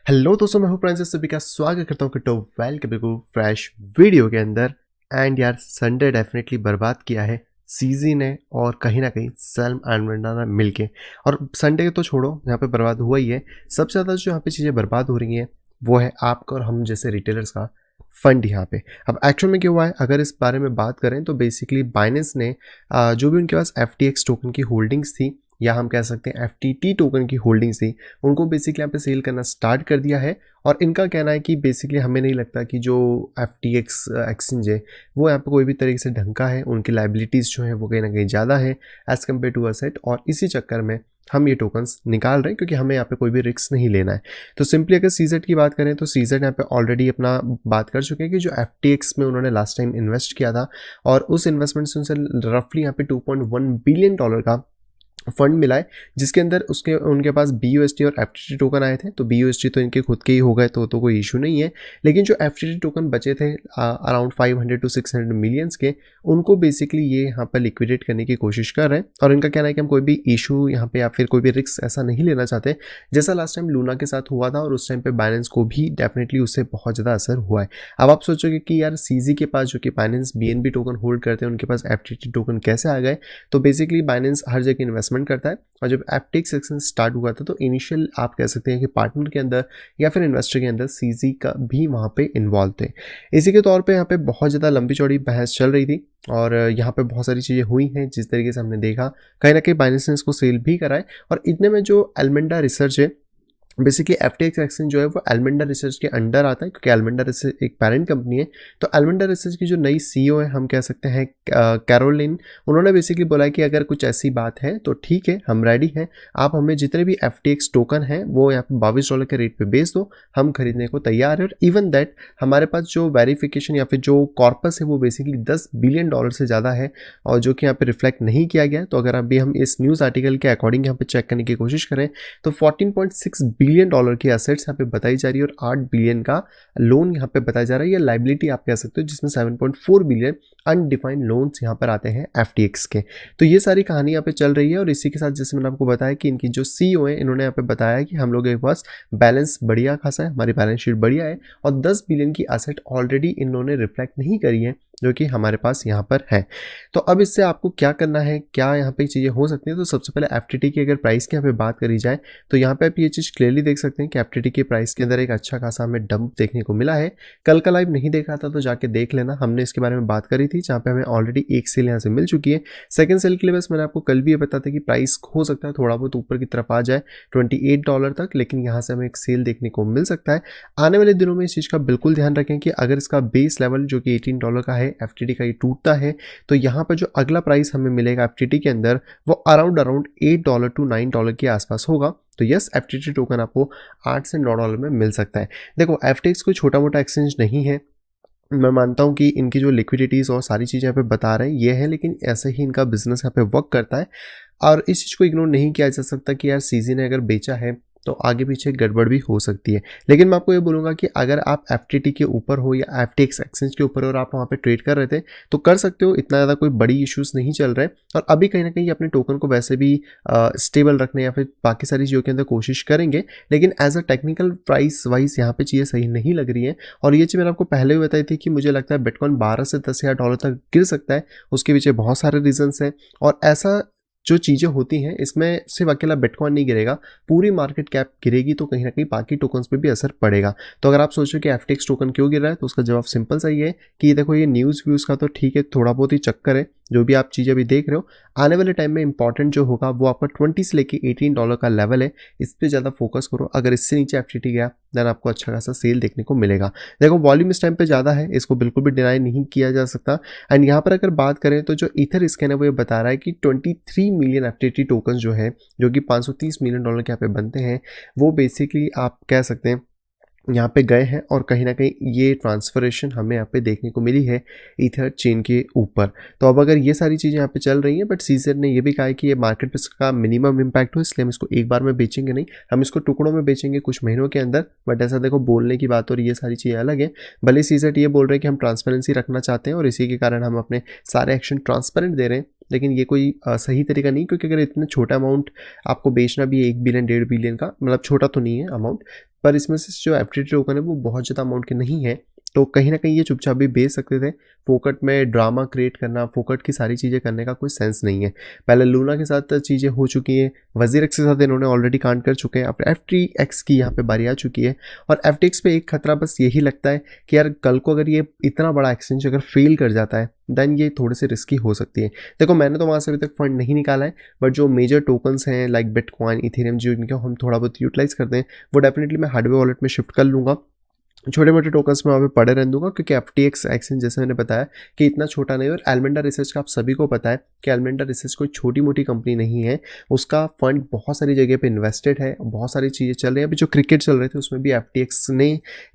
Hello दोस्तों, मैं हूं फ्रांसिस। सभी का स्वागत करता हूं क्रिप्टो वेलकम बिल्कुल फ्रेश वीडियो के अंदर। एंड यार, संडे डेफिनेटली बर्बाद किया है सीजी ने और कहीं ना कहीं सैम अल्टमैन ने मिलके। और संडे तो छोड़ो, यहाँ पे बर्बाद हुआ ही है। सबसे ज़्यादा जो यहाँ पे चीज़ें बर्बाद हो रही हैं वो है आपका और हम जैसे रिटेलर्स का फंड यहाँ पे। अब एक्चुअल में क्या हुआ है, अगर इस बारे में बात करें तो बेसिकली बाइनेंस ने जो भी उनके पास FTX टोकन की होल्डिंग्स थी, या हम कह सकते हैं FTT टोकन की होल्डिंग्स थी, उनको बेसिकली यहाँ पे सेल करना स्टार्ट कर दिया है। और इनका कहना है कि बेसिकली हमें नहीं लगता कि जो FTX एक्सचेंज है वो यहाँ पे कोई भी तरीके से ढंग का है। उनकी लाइबिलिटीज़ जो है वो कहीं ना कहीं ज़्यादा है एज़ कम्पेयर टू असेट, और इसी चक्कर में हम ये टोकन्स निकाल रहे हैं क्योंकि हमें यहाँ पे कोई भी रिस्क नहीं लेना है। तो सिंपली अगर सीजेड की बात करें तो सीजेड यहाँ पे ऑलरेडी अपना बात कर चुके हैं कि जो FTX में उन्होंने लास्ट टाइम इन्वेस्ट किया था, और उस इन्वेस्टमेंट से उनसे रफली यहाँ पे $2.1 बिलियन का फंड मिला है, जिसके अंदर उसके उनके पास BUSD और FTT टोकन आए थे। तो BUSD तो इनके खुद के ही हो गए, तो कोई इशू नहीं है। लेकिन जो FTT टोकन बचे थे अराउंड 500 to 600 मिलियंस के, उनको बेसिकली ये यहाँ पर लिक्विडेट करने की कोशिश कर रहे हैं। और इनका कहना है कि हम कोई भी इशू यहाँ पे या फिर कोई भी रिस्क ऐसा नहीं लेना चाहते जैसा लास्ट टाइम लूना के साथ हुआ था, और उस टाइम पे बाइनेंस को भी डेफिनेटली उससे बहुत ज़्यादा असर हुआ है। अब आप सोचोगे कि यार सीजी के पास जो कि बाइनेंस BNB टोकन होल्ड करते हैं, उनके पास FTT टोकन कैसे आ गए? तो बेसिकली बाइनेंस हर जगह इन्वेस्टमेंट करता है, और जब FTX सेक्शन स्टार्ट हुआ था तो इनिशियल आप कह सकते हैं कि पार्टनर के अंदर या फिर इन्वेस्टर के अंदर सीजी का भी वहाँ पे इन्वॉल्व थे। इसी के तौर पे यहाँ पे बहुत ज़्यादा लंबी चौड़ी बहस चल रही थी, और यहाँ पे बहुत सारी चीज़ें हुई हैं जिस तरीके से हमने देखा। कहीं ना कहीं बाइनेंस ने इसको सेल भी कराए, और इतने में जो एलमेंडा रिसर्च है, बेसिकली FTX एक्सचेंज जो है वो एलमेंडा रिसर्च के अंडर आता है, क्योंकि एलमेंडा रिसर्च एक पेरेंट कंपनी है। तो एलमेंडा रिसर्च की जो नई CEO है, हम कह सकते हैं कैरोलिन, उन्होंने बेसिकली बोला है कि अगर कुछ ऐसी बात है तो ठीक है, हम रेडी हैं। आप हमें जितने भी FTX टोकन हैं वो यहाँ पे $22 के रेट पे बेच दो, हम खरीदने को तैयार है। और इवन दैट हमारे पास जो वेरिफिकेशन या फिर जो कॉर्पस है वो बेसिकली $10 बिलियन से ज़्यादा है, और जो कि यहाँ पे रिफ्लेक्ट नहीं किया गया है। तो अगर अभी हम इस न्यूज़ आर्टिकल के अकॉर्डिंग यहाँ पे चेक करने की कोशिश करें तो $14.6 बिलियन की एसेट्स यहाँ पे बताई जा रही है, और 8 बिलियन का लोन यहाँ पे बताया जा रहा है, या लाइबिलिटी आप कह सकते हो, जिसमें 7.4 बिलियन अनडिफाइंड लोन्स यहाँ पर आते हैं FTX के। तो ये सारी कहानी यहाँ पे चल रही है, और इसी के साथ जैसे मैंने आपको बताया कि इनकी जो CEO है, इन्होंने यहाँ पे बताया कि हम लोगों के पास बैलेंस बढ़िया खासा है, हमारी बैलेंस शीट बढ़िया है, और 10 बिलियन की एसेट ऑलरेडी इन्होंने रिफ्लेक्ट नहीं करी है जो कि हमारे पास यहाँ पर है। तो अब इससे आपको क्या करना है, क्या यहाँ पे चीज़ें हो सकती हैं? तो सबसे पहले FTT की अगर प्राइस की यहाँ पे बात करी जाए तो यहाँ पे आप ये चीज़ क्लियरली देख सकते हैं कि FTT के प्राइस के अंदर एक अच्छा खासा हमें डंप देखने को मिला है। कल का लाइव नहीं देखा था तो जाके देख लेना, हमने इसके बारे में बात करी थी, जहाँ पे हमें ऑलरेडी एक सेल यहाँ से मिल चुकी है। सेकंड सेल के लिए बस मैंने आपको कल भी ये बताया था कि प्राइस हो सकता है थोड़ा बहुत ऊपर की तरफ आ जाए $28 तक, लेकिन यहाँ से हमें एक सेल देखने को मिल सकता है। आने वाले दिनों में इस चीज़ का बिल्कुल ध्यान रखें कि अगर इसका बेस लेवल जो कि $18 का है, FTT का ये टूटता है, तो यहाँ पर जो अगला प्राइस हमें मिलेगा FTT के अंदर वो अराउंड $8 to $9 के आसपास होगा। तो यस, FTT टोकन आपको $8 से $9 में मिल सकता है। देखो, FTX कोई छोटा मोटा एक्सचेंज नहीं है। मैं मानता हूँ कि इनकी जो लिक्विडिटीज़ और सारी चीज़ें यहाँ पे बता रहे हैं ये है, लेकिन ऐसे ही इनका बिजनेस यहाँ पे वर्क करता है, और इस चीज़ को इग्नोर नहीं किया जा सकता कि यार सीजी ने अगर बेचा है तो आगे पीछे गड़बड़ भी हो सकती है। लेकिन मैं आपको ये बोलूँगा कि अगर आप FTT के ऊपर हो या FTX एक्सचेंज के ऊपर हो और आप वहाँ पे ट्रेड कर रहे थे तो कर सकते हो, इतना ज़्यादा कोई बड़ी इश्यूज़ नहीं चल रहे। और अभी कहीं ना कहीं अपने टोकन को वैसे भी स्टेबल रखने या फिर बाकी सारी चीज़ों के अंदर कोशिश करेंगे, लेकिन as a technical price wise यहाँ पे चीज़ें सही नहीं लग रही हैं। और ये चीज़ मैंने आपको पहले भी बताई थी कि मुझे लगता है बिटकॉइन 12 से 10,000 डॉलर तक गिर सकता है। उसके पीछे बहुत सारे रीजंस हैं, और ऐसा जो चीज़ें होती हैं इसमें सिर्फ अकेला बिटकॉइन नहीं गिरेगा, पूरी मार्केट कैप गिरेगी, तो कहीं ना कहीं बाकी टोकन्स पे भी असर पड़ेगा। तो अगर आप सोचो कि FTX टोकन क्यों गिर रहा है तो उसका जवाब सिंपल सा ही है कि देखो, ये न्यूज़ व्यूज़ का तो ठीक है, थोड़ा बहुत ही चक्कर है, जो भी आप चीज़ें अभी देख रहे हो। आने वाले टाइम में इंपॉर्टेंट जो होगा वो आपका 20 से लेके $18 का लेवल है, इस पर ज़्यादा फोकस करो। अगर इससे नीचे FTT गया देन आपको अच्छा खासा सेल देखने को मिलेगा। देखो, वॉल्यूम इस टाइम पे ज़्यादा है, इसको बिल्कुल भी डिनाई नहीं किया जा सकता। एंड यहाँ पर अगर बात करें तो जो ईथर स्कैन है वो ये बता रहा है कि 23 मिलियन FTT टोकन जो है, जो कि $530 मिलियन के यहाँ पे बनते हैं, वो बेसिकली आप कह सकते हैं यहाँ पे गए हैं, और कहीं ना कहीं ये ट्रांसफरेशन हमें यहाँ पे देखने को मिली है ईथर चेन के ऊपर। तो अब अगर ये सारी चीज़ें यहाँ पे चल रही हैं, बट सीजर ने ये भी कहा है कि ये मार्केट पे इसका मिनिमम इम्पैक्ट हो, इसलिए हम इसको एक बार में बेचेंगे नहीं, हम इसको टुकड़ों में बेचेंगे कुछ महीनों के अंदर। बट ऐसा देखो, बोलने की बात और ये सारी चीज़ें अलग है। भले सीजर ये बोल रहे हैं कि हम ट्रांसपेरेंसी रखना चाहते हैं और इसी के कारण हम अपने सारे एक्शन ट्रांसपेरेंट दे रहे हैं, लेकिन ये कोई सही तरीका नहीं, क्योंकि अगर इतना छोटा अमाउंट आपको बेचना भी है, 1 बिलियन 1.5 बिलियन का, मतलब छोटा तो नहीं है अमाउंट, पर इसमें से जो एफटीटी टोकन है वो बहुत ज़्यादा अमाउंट के नहीं है, तो कहीं ना कहीं ये चुपचाप भी बेच सकते थे। फोकट में ड्रामा क्रिएट करना, फोकट की सारी चीज़ें करने का कोई सेंस नहीं है। पहले लूना के साथ चीज़ें हो चुकी हैं, वजीर एक्स के साथ इन्होंने ऑलरेडी कांड कर चुके हैं, अब एफ टी एक्स की यहाँ पे बारी आ चुकी है। और एफ टी एक्स पे एक खतरा बस यही लगता है कि यार कल को अगर ये इतना बड़ा एक्सचेंज अगर फेल कर जाता है देन ये थोड़े से रिस्की हो सकती है। देखो मैंने तो वहाँ से अभी तक फंड नहीं निकाला है, बट जो मेजर टोकन्स हैं लाइक बिटकॉइन, इथेरियम, जो इनका हम थोड़ा बहुत यूटिलाइज करते हैं, वो डेफिनेटली मैं हार्डवेयर वॉलेट में शिफ्ट कर लूँगा। छोटे मोटे टोकन्स में वहाँ पे पड़े रहने दूंगा, क्योंकि एफ टी एक्स एक्सचेंज जैसे मैंने बताया कि इतना छोटा नहीं है। और एलमेंडा रिसर्च का आप सभी को पता है कि एलमेंडा रिसर्च कोई छोटी मोटी कंपनी नहीं है, उसका फंड बहुत सारी जगह पे इन्वेस्टेड है, बहुत सारी चीज़ें चल रही हैं। अभी जो क्रिकेट चल रहे थे उसमें भी एफ टी एक्स ने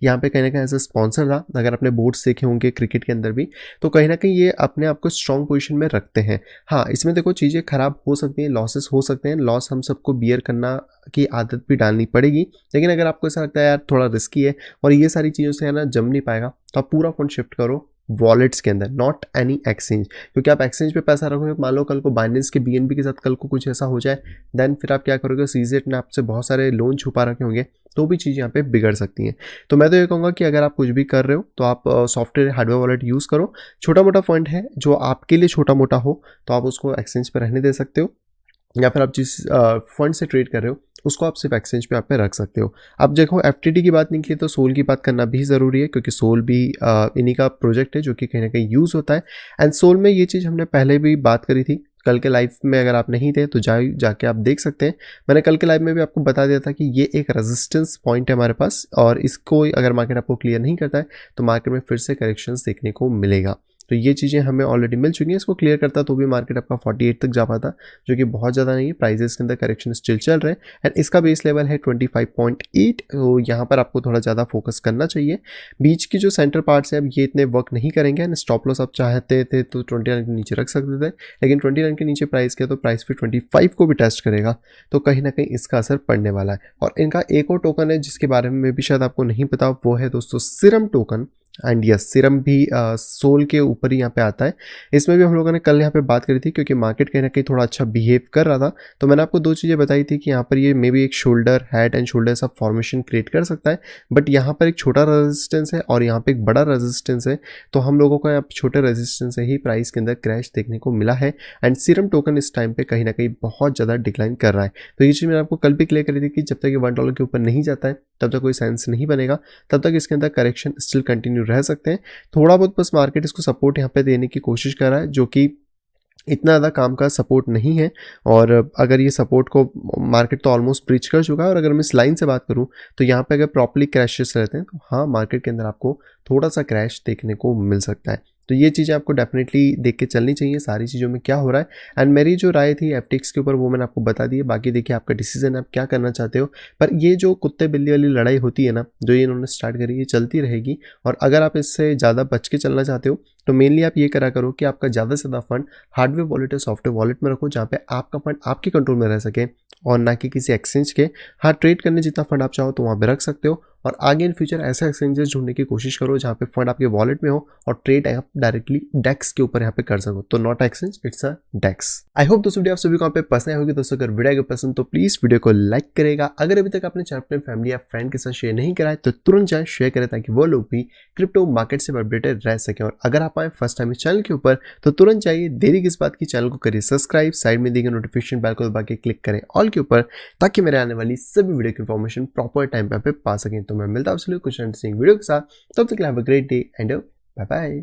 यहाँ पे कहीं ना कहीं एज ए स्पॉन्सर था, अगर अपने बोर्ड्स देखे होंगे क्रिकेट के अंदर भी, तो कहीं ना कहीं ये अपने आप को स्ट्रॉन्ग पोजिशन में रखते हैं। हाँ, इसमें देखो चीज़ें खराब हो सकती हैं, लॉसेस हो सकते हैं, लॉस हम सबको बियर करना की आदत भी डालनी पड़ेगी। लेकिन अगर आपको ऐसा लगता है यार थोड़ा रिस्की है और ये सारी चीज़ों से है ना जम नहीं पाएगा, तो आप पूरा फंड शिफ्ट करो वॉलेट्स के अंदर, नॉट एनी एक्सचेंज। क्योंकि आप एक्सचेंज पे पैसा रखोगे, मान लो कल को बाइनेंस के बीएनबी के साथ कल को कुछ ऐसा हो जाए, देन फिर आप क्या करोगे, सीजेट ने आपसे बहुत सारे लोन छुपा रखे होंगे, तो भी चीज़ यहाँ पे बिगड़ सकती हैं। तो मैं तो ये कहूँगा कि अगर आप कुछ भी कर रहे हो तो आप सॉफ्टवेयर हार्डवेयर वॉलेट यूज़ करो। छोटा मोटा फंड है जो आपके लिए छोटा मोटा हो तो आप उसको एक्सचेंज पर रहने दे सकते हो, या फिर आप जिस फंड से ट्रेड कर रहे हो उसको आप सिर्फ एक्सचेंज पे आप पे रख सकते हो। अब देखो एफटीटी की बात निकली तो सोल की बात करना भी ज़रूरी है, क्योंकि सोल भी इन्हीं का प्रोजेक्ट है जो कि कहीं ना कहीं यूज़ होता है। एंड सोल में ये चीज़ हमने पहले भी बात करी थी, कल के लाइव में अगर आप नहीं थे तो जाके आप देख सकते हैं। मैंने कल के लाइव में भी आपको बता दिया था कि ये एक रेजिस्टेंस पॉइंट है हमारे पास, और इसको अगर मार्केट आपको क्लियर नहीं करता है तो मार्केट में फिर से करेक्शंस देखने को मिलेगा। तो ये चीज़ें हमें ऑलरेडी मिल चुकी हैं। इसको क्लियर करता तो भी मार्केट आपका 48 तक जा पाता, जो कि बहुत ज़्यादा नहीं है। प्राइजेस के अंदर करेक्शन स्टिल चल रहे हैं एंड इसका बेस लेवल है 25.8, तो यहाँ पर आपको थोड़ा ज़्यादा फोकस करना चाहिए। बीच की जो सेंटर पार्ट्स हैं अब ये इतने वर्क नहीं करेंगे एंड स्टॉप लॉस आप चाहते थे तो 29 के नीचे रख सकते थे, लेकिन 29 के नीचे प्राइस किया तो प्राइस फिर 25 को भी टेस्ट करेगा, तो कहीं ना कहीं इसका असर पड़ने वाला है। और इनका एक और टोकन है जिसके बारे में भी शायद आपको नहीं पता, वो है दोस्तों serum token. And yes, serum भी सोल के ऊपर ही यहाँ पे आता है। इसमें भी हम लोगों ने कल यहाँ पे बात करी थी, क्योंकि मार्केट कहीं ना कहीं थोड़ा अच्छा बिहेव कर रहा था, तो मैंने आपको दो चीज़ें बताई थी कि यहाँ पर ये मे बी एक शोल्डर, हेड एंड शोल्डर सा फॉर्मेशन क्रिएट कर सकता है, बट यहाँ पर एक छोटा रेजिस्टेंस है और यहाँ पे एक बड़ा रेजिस्टेंस है, तो हम लोगों को यहाँ छोटे रेजिस्टेंस से ही प्राइस के अंदर क्रैश देखने को मिला है। एंड सीरम टोकन इस टाइम पे कहीं ना कहीं बहुत ज़्यादा डिक्लाइन कर रहा है। तो ये चीज़ मैंने आपको कल भी क्लियर करी थी कि जब तक ये $1 के ऊपर नहीं जाता है तब तक कोई सेंस नहीं बनेगा, तब तक इसके अंदर करेक्शन स्टिल कंटिन्यू रह सकते हैं। थोड़ा बहुत बस मार्केट इसको सपोर्ट यहाँ पे देने की कोशिश कर रहा है, जो कि इतना ज़्यादा काम का सपोर्ट नहीं है। और अगर ये सपोर्ट को मार्केट तो ऑलमोस्ट ब्रीच कर चुका है, और अगर मैं इस लाइन से बात करूँ तो यहाँ पे अगर प्रॉपर्ली क्रैशेस रहते हैं तो हाँ, मार्केट के अंदर आपको थोड़ा सा क्रैश देखने को मिल सकता है। तो ये चीज़ें आपको डेफिनेटली देख के चलनी चाहिए, सारी चीज़ों में क्या हो रहा है। एंड मेरी जो राय थी एफटीएक्स के ऊपर वो मैंने आपको बता दी है, बाकी देखिए आपका डिसीजन, आप क्या करना चाहते हो। पर ये जो कुत्ते बिल्ली वाली लड़ाई होती है ना, जो ये इन्होंने स्टार्ट करी, ये चलती रहेगी। और अगर आप इससे ज़्यादा बच के चलना चाहते हो तो मेनली आप ये करा करो कि आपका ज़्यादा से ज़्यादा फंड हार्डवेयर वॉलेट या सॉफ्टवेयर वॉलेट में रखो, जहाँ पे आपका फंड आपके कंट्रोल में रह सके और ना कि किसी एक्सचेंज के। हाँ, ट्रेड करने जितना फंड आप चाहो तो वहाँ पे रख सकते हो, और आगे इन फ्यूचर ऐसे एक्सचेंजेस ढूंढने की कोशिश करो जहाँ पे फंड आपके वॉलेट में हो और ट्रेड आप डायरेक्टली डेक्स के ऊपर यहाँ पे कर सको। तो not exchange, it's a DEX. I hope दोस्तों वीडियो आप सभी को यहाँ पे पसंद होगी। दोस्तों अगर वीडियो को पसंद तो प्लीज वीडियो को लाइक करेगा। अगर अभी तक आपने चैनल अपने फैमिली या फ्रेंड के साथ शेयर नहीं करा है तो तुरंत जाए शेयर करें, ताकि वो लोग भी क्रिप्टो मार्केट से अपडेटेड रह सके। और अगर आप आए फर्स्ट टाइम इस चैनल के ऊपर तो तुरंत जाइए, देरी किस बात की, चैनल को करिए सब्सक्राइब, साइड में दिए गए नोटिफिकेशन बेल को दबा के क्लिक करें ऑल के ऊपर, ताकि मेरे आने वाली सभी वीडियो की इन्फॉर्मेशन प्रॉपर टाइम पे पा सकें। तो मैं मिलता हूं आपसे कुछ इंटरेस्टिंग वीडियो के साथ, तब तक have a great day and bye bye.